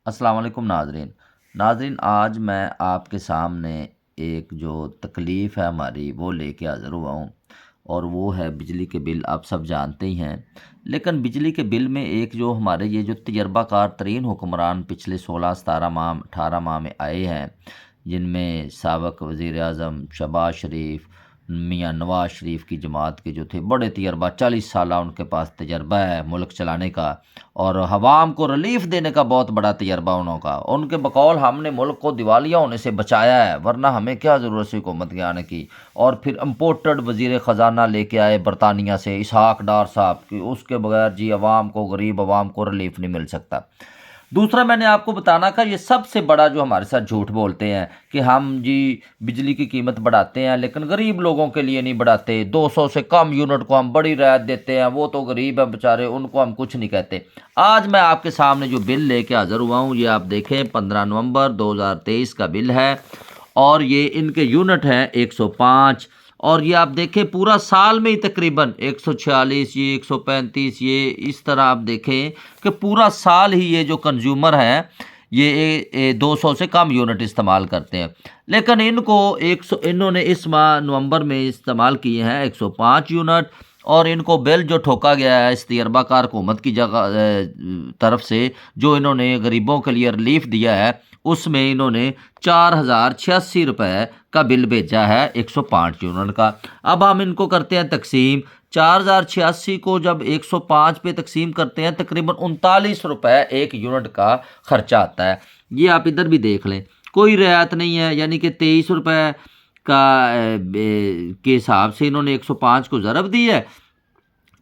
السلام علیکم ناظرین آج میں آپ کے سامنے ایک جو تکلیف ہے ہماری وہ لے کے حاضر ہوا ہوں، اور وہ ہے بجلی کے بل۔ آپ سب جانتے ہی ہیں، لیکن بجلی کے بل میں ایک جو ہمارے یہ جو تجربہ کار ترین حکمران پچھلے 16 17 ماہ 18 ماہ میں آئے ہیں، جن میں سابق وزیر اعظم شہباز شریف، میاں نواز شریف کی جماعت کے جو تھے، بڑے تجربہ، 40 سالہ ان کے پاس تجربہ ہے ملک چلانے کا، اور عوام کو ریلیف دینے کا بہت بڑا تجربہ انہوں کا۔ ان کے بقول ہم نے ملک کو دیوالیہ ہونے سے بچایا ہے، ورنہ ہمیں کیا ضرورت سی حکومت کے آنے کی۔ اور پھر امپورٹڈ وزیر خزانہ لے کے آئے برطانیہ سے، اسحاق ڈار صاحب کی، اس کے بغیر جی عوام کو، غریب عوام کو ریلیف نہیں مل سکتا۔ دوسرا میں نے آپ کو بتانا تھا، یہ سب سے بڑا جو ہمارے ساتھ جھوٹ بولتے ہیں کہ ہم جی بجلی کی قیمت بڑھاتے ہیں لیکن غریب لوگوں کے لیے نہیں بڑھاتے، 200 سے کم یونٹ کو ہم بڑی رعایت دیتے ہیں، وہ تو غریب ہیں بیچارے، ان کو ہم کچھ نہیں کہتے۔ آج میں آپ کے سامنے جو بل لے کے حاضر ہوا ہوں، یہ آپ دیکھیں، 15 نومبر 2023 کا بل ہے، اور یہ ان کے یونٹ ہیں 105، اور یہ آپ دیکھیں پورا سال میں ہی تقریباً 146، یہ 135، یہ اس طرح آپ دیکھیں کہ پورا سال ہی یہ جو کنزیومر ہیں یہ 200 سے کم یونٹ استعمال کرتے ہیں، لیکن ان کو انہوں نے اس ماہ نومبر میں استعمال کیے ہیں 105 یونٹ، اور ان کو بل جو ٹھوکا گیا ہے اس تجربہ کار حکومت کی طرف سے، جو انہوں نے غریبوں کے لیے ریلیف دیا ہے، اس میں انہوں نے 4086 روپے کا بل بھیجا ہے 105 یونٹ کا۔ اب ہم ان کو کرتے ہیں تقسیم، 4086 کو جب 105 پہ تقسیم کرتے ہیں، تقریباً 39 روپے ایک یونٹ کا خرچہ آتا ہے۔ یہ آپ ادھر بھی دیکھ لیں، کوئی رعایت نہیں ہے، یعنی کہ 23 روپے کا کے حساب سے انہوں نے 105 کو ضرب دی ہے،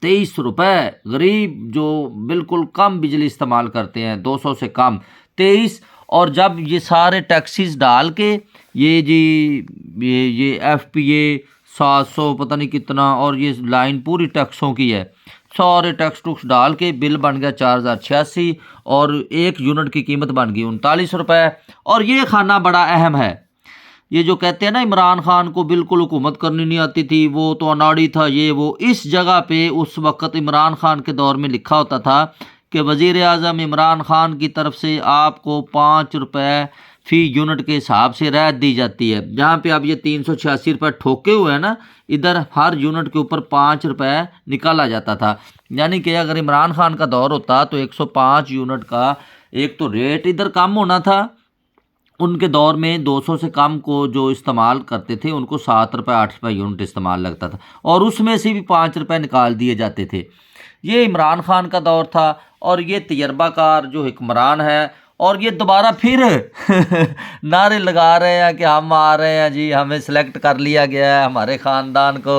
23 روپے۔ غریب جو بالکل کم بجلی استعمال کرتے ہیں، 200 سے کم، 23، اور جب یہ سارے ٹیکسیز ڈال کے یہ جی یہ ایف پی اے 700 پتہ نہیں کتنا، اور یہ لائن پوری ٹیکسوں کی ہے، سارے ٹیکس ڈال کے بل بن گیا 4086، اور ایک یونٹ کی قیمت بن گئی 39 روپے۔ اور یہ کھانا بڑا اہم ہے، یہ جو کہتے ہیں نا عمران خان کو بالکل حکومت کرنی نہیں آتی تھی، وہ تو اناڑی تھا، یہ وہ، اس جگہ پہ اس وقت عمران خان کے دور میں لکھا ہوتا تھا کہ وزیر اعظم عمران خان کی طرف سے آپ کو 5 روپے فی یونٹ کے حساب سے رعایت دی جاتی ہے، جہاں پہ اب یہ 386 روپے ٹھوکے ہوئے ہیں نا، ادھر ہر یونٹ کے اوپر 5 روپے نکالا جاتا تھا، یعنی کہ اگر عمران خان کا دور ہوتا تو 105 یونٹ کا ایک تو ریٹ ادھر کم ہونا تھا، ان کے دور میں 200 سے کم کو جو استعمال کرتے تھے ان کو 7 روپے 8 روپے یونٹ استعمال لگتا تھا، اور اس میں سے بھی 5 روپے نکال دیے جاتے تھے۔ یہ عمران خان کا دور تھا، اور یہ تجربہ کار جو حکمران ہے، اور یہ دوبارہ پھر نعرے لگا رہے ہیں کہ ہم آ رہے ہیں جی، ہمیں سلیکٹ کر لیا گیا ہے، ہمارے خاندان کو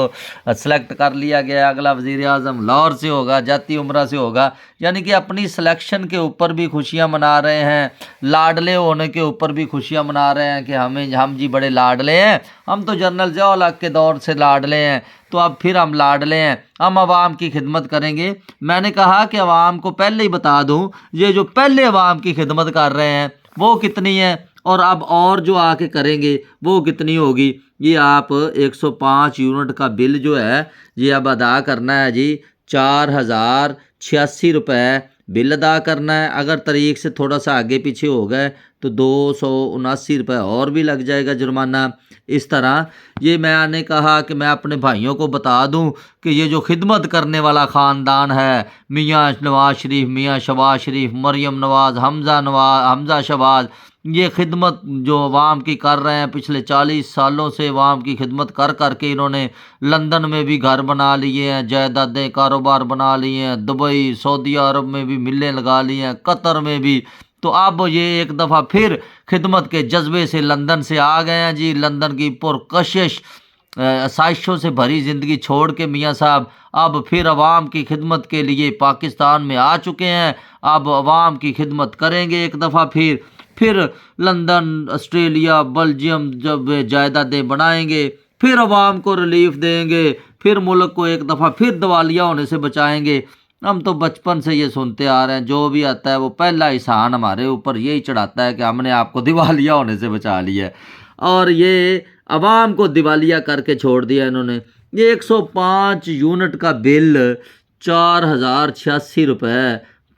سلیکٹ کر لیا گیا ہے، اگلا وزیر اعظم لاہور سے ہوگا، جاتی عمرہ سے ہوگا، یعنی کہ اپنی سلیکشن کے اوپر بھی خوشیاں منا رہے ہیں، لاڈلے ہونے کے اوپر بھی خوشیاں منا رہے ہیں کہ ہم جی بڑے لاڈلے ہیں، ہم تو جنرل ضیاء الحق کے دور سے لاڈلے ہیں، تو اب پھر ہم لاڈلے ہیں، ہم عوام کی خدمت کریں گے۔ میں نے کہا کہ عوام کو پہلے ہی بتا دوں، یہ جو پہلے عوام کی خدمت کر رہے ہیں وہ کتنی ہے، اور اب اور جو آ کے کریں گے وہ کتنی ہوگی۔ یہ آپ 105 یونٹ کا بل جو ہے یہ اب ادا کرنا ہے جی، 4086 روپے بل ادا کرنا ہے، اگر تاریخ سے تھوڑا سا آگے پیچھے ہو گئے تو 279 روپے اور بھی لگ جائے گا جرمانہ۔ اس طرح یہ میں نے کہا کہ میں اپنے بھائیوں کو بتا دوں کہ یہ جو خدمت کرنے والا خاندان ہے، میاں نواز شریف، میاں شہباز شریف، مریم نواز، حمزہ شہباز، یہ خدمت جو عوام کی کر رہے ہیں، پچھلے 40 سالوں سے عوام کی خدمت کر کر کے انہوں نے لندن میں بھی گھر بنا لیے ہیں، جائیدادیں، کاروبار بنا لیے ہیں، دبئی، سعودی عرب میں بھی ملیں لگا لی ہیں، قطر میں بھی، تو اب یہ ایک دفعہ پھر خدمت کے جذبے سے لندن سے آ گئے ہیں جی، لندن کی پرکشش آسائشوں سے بھری زندگی چھوڑ کے میاں صاحب اب پھر عوام کی خدمت کے لیے پاکستان میں آ چکے ہیں، اب عوام کی خدمت کریں گے ایک دفعہ پھر لندن، آسٹریلیا، بلجیم جب جائیدادیں بنائیں گے، پھر عوام کو ریلیف دیں گے، پھر ملک کو ایک دفعہ پھر دیوالیہ ہونے سے بچائیں گے۔ ہم تو بچپن سے یہ سنتے آ رہے ہیں، جو بھی آتا ہے وہ پہلا احسان ہمارے اوپر یہی چڑھاتا ہے کہ ہم نے آپ کو دیوالیہ ہونے سے بچا لیا ہے، اور یہ عوام کو دیوالیہ کر کے چھوڑ دیا انہوں نے۔ یہ 105 یونٹ کا بل 4086 روپے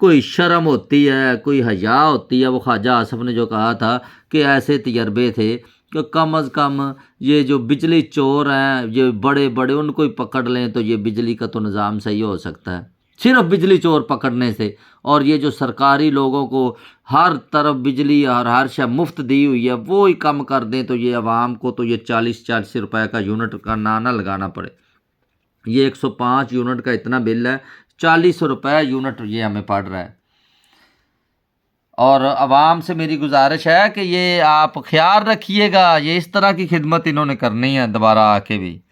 کوئی شرم ہوتی ہے، کوئی حیا ہوتی ہے۔ وہ خواجہ آصف نے جو کہا تھا کہ ایسے تجربے تھے کہ کم از کم یہ جو بجلی چور ہیں، یہ بڑے بڑے، ان کو ہی پکڑ لیں تو یہ بجلی کا تو نظام صحیح ہو سکتا ہے، صرف بجلی چور پکڑنے سے۔ اور یہ جو سرکاری لوگوں کو ہر طرف بجلی اور ہر شے مفت دی ہوئی ہے، وہ ہی کم کر دیں تو یہ عوام کو تو یہ 40 روپے کا یونٹ کا نہ لگانا پڑے۔ یہ 105 یونٹ کا اتنا بل ہے، 40 روپے یونٹ یہ ہمیں پڑ رہا ہے۔ اور عوام سے میری گزارش ہے کہ یہ آپ خیال رکھیے گا، یہ اس طرح کی خدمت انہوں نے کرنی ہے دوبارہ آ کے بھی۔